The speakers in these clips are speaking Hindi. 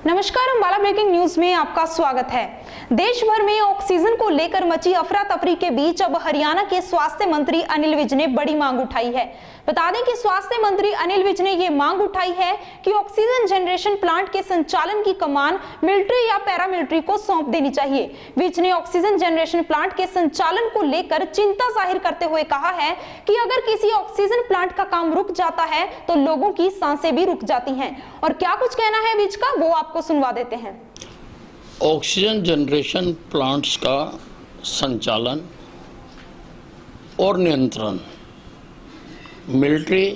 नमस्कार, अंबाला ब्रेकिंग न्यूज में आपका स्वागत है। देश भर में ऑक्सीजन को लेकर मची अफरा तफरी के बीच अब हरियाणा के स्वास्थ्य मंत्री अनिल विज ने बड़ी मांग उठाई है। बता दें कि स्वास्थ्य मंत्री अनिल विज ने ये मांग उठाई है कि ऑक्सीजन जनरेशन प्लांट के संचालन की कमान मिलिट्री या पैरामिलिट्री को सौंप देनी चाहिए। विज ने ऑक्सीजन जनरेशन प्लांट के संचालन को लेकर चिंता जाहिर करते हुए कहा है कि अगर किसी ऑक्सीजन प्लांट का काम रुक जाता है तो लोगों की सांसें भी रुक जाती हैं। और क्या कुछ कहना है विज का, वो आपको सुनवा देते हैं। ऑक्सीजन जनरेशन प्लांट्स का संचालन और नियंत्रण मिलिट्री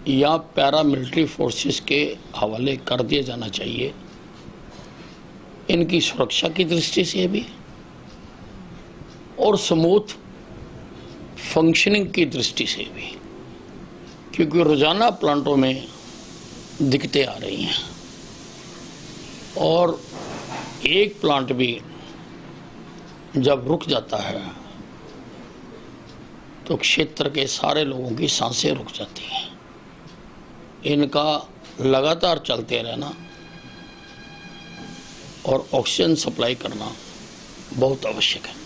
या पैरामिलिट्री फोर्सेस के हवाले कर दिया जाना चाहिए। इनकी सुरक्षा की दृष्टि से भी और स्मूथ फंक्शनिंग की दृष्टि से भी, क्योंकि रोजाना प्लांटों में दिक्कतें आ रही हैं और एक प्लांट भी जब रुक जाता है तो क्षेत्र के सारे लोगों की सांसें रुक जाती हैं। इनका लगातार चलते रहना और ऑक्सीजन सप्लाई करना बहुत आवश्यक है।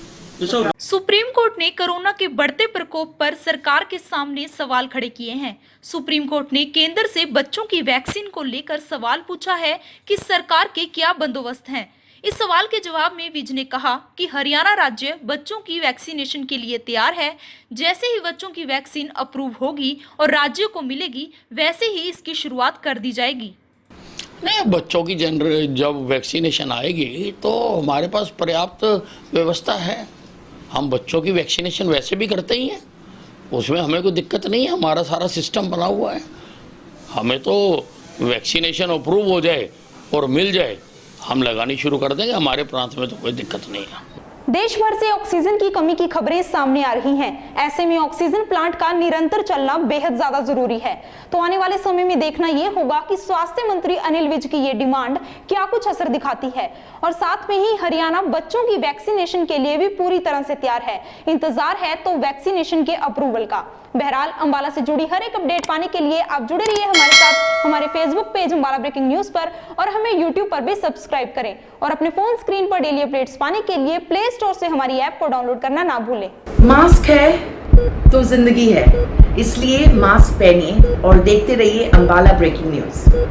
सुप्रीम कोर्ट ने कोरोना के बढ़ते प्रकोप पर सरकार के सामने सवाल खड़े किए हैं। सुप्रीम कोर्ट ने केंद्र से बच्चों की वैक्सीन को लेकर सवाल पूछा है कि सरकार के क्या बंदोबस्त हैं। इस सवाल के जवाब में विज ने कहा कि हरियाणा राज्य बच्चों की वैक्सीनेशन के लिए तैयार है। जैसे ही बच्चों की वैक्सीन अप्रूव होगी और राज्यों को मिलेगी, वैसे ही इसकी शुरुआत कर दी जाएगी। नहीं, बच्चों की जब वैक्सीनेशन आएगी तो हमारे पास पर्याप्त व्यवस्था है। हम बच्चों की वैक्सीनेशन वैसे भी करते ही हैं, उसमें हमें कोई दिक्कत नहीं है। हमारा सारा सिस्टम बना हुआ है। हमें तो वैक्सीनेशन अप्रूव हो जाए और मिल जाए, हम लगानी शुरू कर देंगे। हमारे प्रांत में तो कोई दिक्कत नहीं है। देश भर से ऑक्सीजन की कमी की खबरें सामने आ रही हैं। ऐसे में ऑक्सीजन प्लांट का निरंतर चलना बेहद ज्यादा जरूरी है। तो आने वाले समय में देखना यह होगा कि स्वास्थ्य मंत्री अनिल विज की ये डिमांड क्या कुछ असर दिखाती है। और साथ में ही हरियाणा बच्चों की वैक्सीनेशन के लिए भी पूरी तरह से तैयार है। इंतजार है तो वैक्सीनेशन के अप्रूवल का। बहरहाल, अंबाला से जुड़ी हर एक अपडेट पाने के लिए आप जुड़े रहिए हमारे साथ हमारे Facebook page Ambala breaking news पर, और हमें यूट्यूब पर भी सब्सक्राइब करें। और अपने फोन स्क्रीन पर डेली अपडेट्स पाने के लिए प्ले स्टोर से हमारी ऐप को डाउनलोड करना ना भूलें। मास्क है तो जिंदगी है, इसलिए मास्क पहनिए और देखते रहिए अंबाला ब्रेकिंग न्यूज।